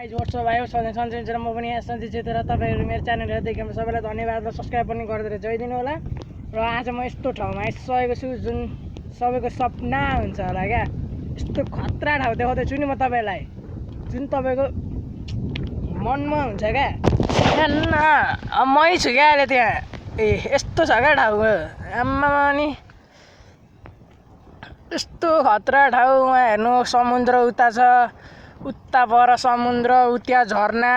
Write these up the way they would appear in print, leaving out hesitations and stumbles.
Guys what's up आयो सधैँ सन्चै छ र म पनि यहाँ सन्चै छु र तपाईँहरू मेरो च्यानल हेर्दैखेर सबैलाई धन्यवाद र सब्सक्राइब पनि गरिदिएर जोइदिनु होला र आज म यस्तो ठाउँमा आइसकेको छु जुन सबैको सपना हुन्छ होला क्या। यस्तो खतरा ठाउँ देखाउँदैछु नि म तपाईँलाई जुन तपाईँको मनमा हुन्छ क्या। त्यहाँ मै छु क्या अहिले त्यहाँ। यस्तो छ क्या ठाउँ आम्मामा नि यस्तो खतरा ठाउँ। वहाँ हेर्नु समुद्र उता छ, उता पर समुद्र, त्यहाँ झर्ना,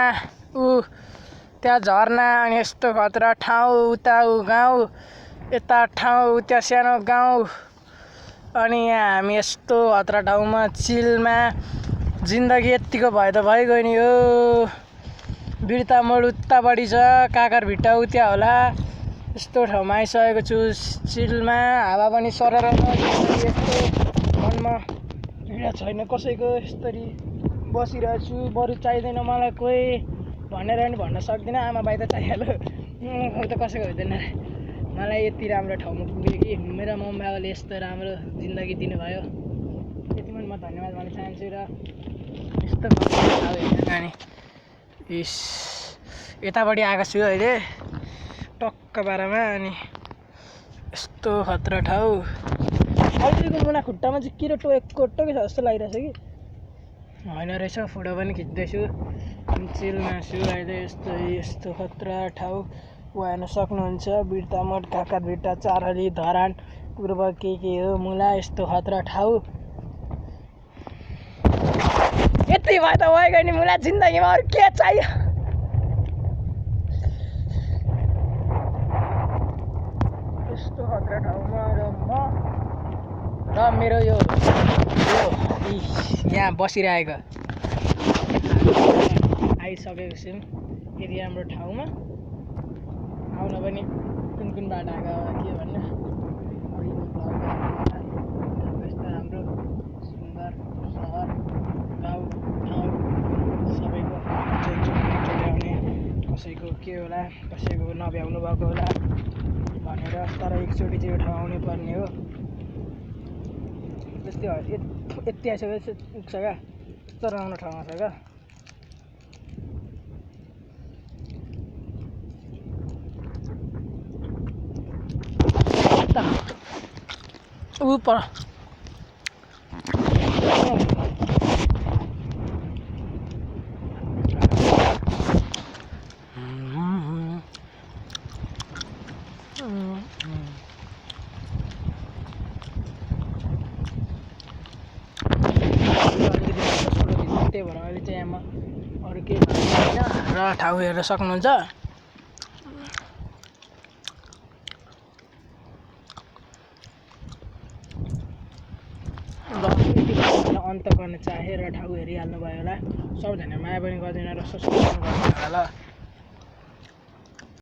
त्यहाँ झर्ना अनि यस्तो खतरा ठाउँ। उता गाउँ, यता ठाउँ, त्यहाँ सानो गाउँ अनि यहाँ हामी यस्तो खतरा ठाउँमा चिलमा। जिन्दगी यत्तिको भए त भइगयो नि हो। बिर्ता मोड उतापट्टि छ, काकरभिट्टा उता होला। यस्तो ठाउँमा आइसकेको छु चिलमा। हावा पनि सरर यस्तो मनमा भिड छैन कसैको। यसरी बसिरहेको छु। बरु चाहिँदैन मलाई कोही भनेर पनि भन्न सक्दिनँ। आमा बाइ त चाहिहाल्यो, कोही त कसैको हुँदैन। मलाई यति राम्रो ठाउँमा पुगेँ कि मेरो मम्मी बाबाले यस्तो राम्रो जिन्दगी दिनुभयो। त्यतिमा म धन्यवाद भन्न चाहन्छु। र यस्तो अनि यतापट्टि आएको छु अहिले टक्क बाह्रमा। अनि यस्तो खतरा ठाउँ। अहिलेको मुना खुट्टामा चाहिँ किरो टोकेको छ जस्तो लागिरहेछ कि होइन रहेछ। फोटो पनि खिच्दैछु। चिलमा छु अहिले। यस्तो खतरा ठाउँ हेर्न सक्नुहुन्छ। बिर्ता मोड, काकरभिट्टा, चारली, धरान, पूर्व के हो मुला। यस्तो खतरा ठाउँ। यति भए त भइगयो नि मुला। जिन्दगीमा अरू के चाहियो। यस्तो खतरा ठाउँमा र मेरो यो यहाँ बसिरहेको आइसकेको छौँ यति राम्रो ठाउँमा। आउन पनि कुन बाटो आएको के भन्नु। यस्तो राम्रो सुन्दर सहर, गाउँ ठाउँ सबैको आउने, कसैको के होला, कसैको नभ्याउनु भएको होला भनेर। तर एकचोटि चाहिँ यो ठाउँ आउनै पर्ने हो। त्यस्तै यति आइसकेपछि पुग्छ क्या। यस्तो राम्रो ठाउँमा छ क्या। पर त्यही भएर अहिले चाहिँ यहाँमा अरू केही छैन र ठाउँ हेर्न सक्नुहुन्छ। अन्त गर्न चाहे र ठाउँ हेरिहाल्नु भयो होला। सबजना माया पनि गर्दैन र सब्सक्राइब पनि गर्नु होला।